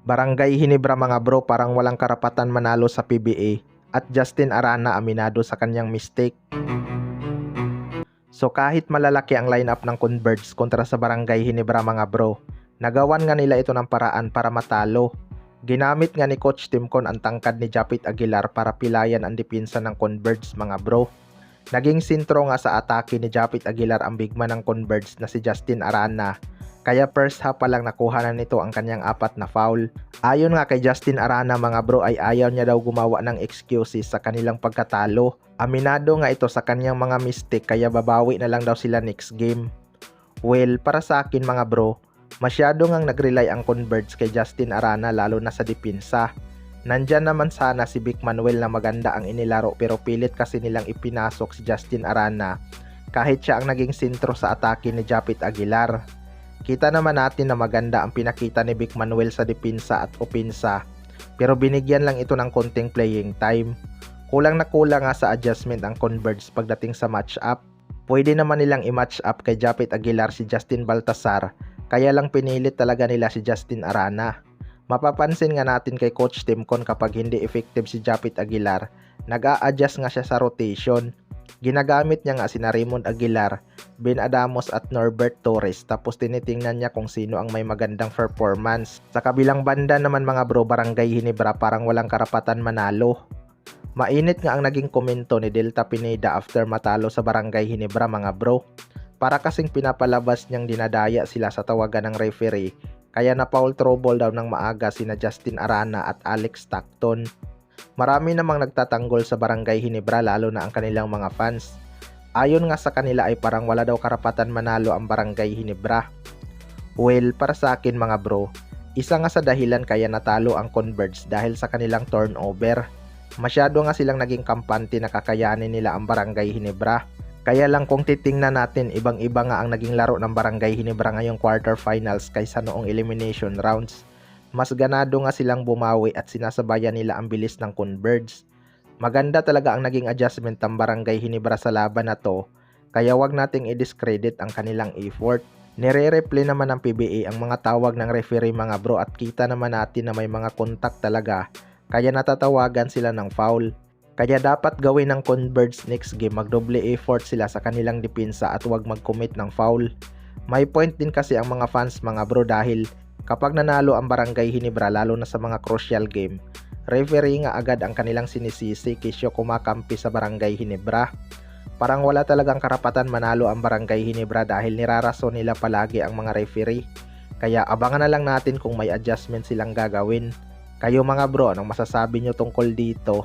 Barangay Hinebra mga bro, parang walang karapatan manalo sa PBA at Justin Arana aminado sa kanyang mistake. So kahit malalaki ang lineup ng Converge kontra sa Barangay Hinebra mga bro, nagawan nga nila ito ng paraan para matalo. Ginamit nga ni Coach Timcon ang tangkad ni Japit Aguilar para pilayan ang depensa ng Converge mga bro. Naging sentro nga sa atake ni Japit Aguilar ang bigman ng Converge na si Justin Arana. Kaya first half pa lang nakuha na nito ang kanyang 4 na foul. Ayon nga kay Justin Arana mga bro ay ayaw niya daw gumawa ng excuses sa kanilang pagkatalo. Aminado nga ito sa kanyang mga mistake kaya babawi na lang daw sila next game. Well, para sa akin mga bro, masyado ngang nag-rely ang Converge kay Justin Arana lalo na sa depensa. Nandyan naman sana si Vic Manuel na maganda ang inilaro pero pilit kasi nilang ipinasok si Justin Arana kahit siya ang naging sentro sa atake ni Japit Aguilar. Kita naman natin na maganda ang pinakita ni Vic Manuel sa depensa at opensa pero binigyan lang ito ng konting playing time. Kulang na kulang nga sa adjustment ang Converge pagdating sa match-up. Pwede naman nilang i-match up kay Japit Aguilar si Justin Baltasar kaya lang pinilit talaga nila si Justin Arana. Mapapansin nga natin kay Coach Timcon kapag hindi effective si Japit Aguilar, nag-a-adjust nga siya sa rotation. Ginagamit niya nga sina Raymond Aguilar, Ben Adamos at Norbert Torres tapos tinitingnan niya kung sino ang may magandang performance. Sa kabilang banda naman mga bro, Barangay Hinebra parang walang karapatan manalo. Mainit nga ang naging komento ni Delta Pineda after matalo sa Barangay Hinebra mga bro. Para kasing pinapalabas niyang dinadaya sila sa tawagan ng referee kaya na foul trouble daw ng maaga sina Justin Arana at Alex Stockton. Marami namang nagtatanggol sa Barangay Hinebra lalo na ang kanilang mga fans. Ayon nga sa kanila ay parang wala daw karapatan manalo ang Barangay Hinebra. Well, para sa akin mga bro, isa nga sa dahilan kaya natalo ang Converge dahil sa kanilang turnover. Masyado nga silang naging kampante na kakayanin nila ang Barangay Hinebra. Kaya lang kung titingnan natin, ibang-iba nga ang naging laro ng Barangay Hinebra ngayong quarterfinals kaysa noong elimination rounds. Mas ganado nga silang bumawi at sinasabayan nila ang bilis ng Converge. Maganda talaga ang naging adjustment ng Barangay Hinebra sa laban na to, kaya wag nating i-discredit ang kanilang effort. Nire-replay naman ng PBA ang mga tawag ng referee mga bro at kita naman natin na may mga contact talaga, kaya natatawagan sila ng foul. Kaya dapat gawin ng Converge next game, magdoble effort sila sa kanilang depensa at huwag mag-commit ng foul. May point din kasi ang mga fans mga bro dahil kapag nanalo ang Barangay Hinebra lalo na sa mga crucial game, referee nga agad ang kanilang sinisisi kesyo kumakampi sa Barangay Hinebra. Parang wala talagang karapatan manalo ang Barangay Hinebra dahil nirarason nila palagi ang mga referee. Kaya abangan na lang natin kung may adjustment silang gagawin. Kayo mga bro, anong masasabi nyo tungkol dito?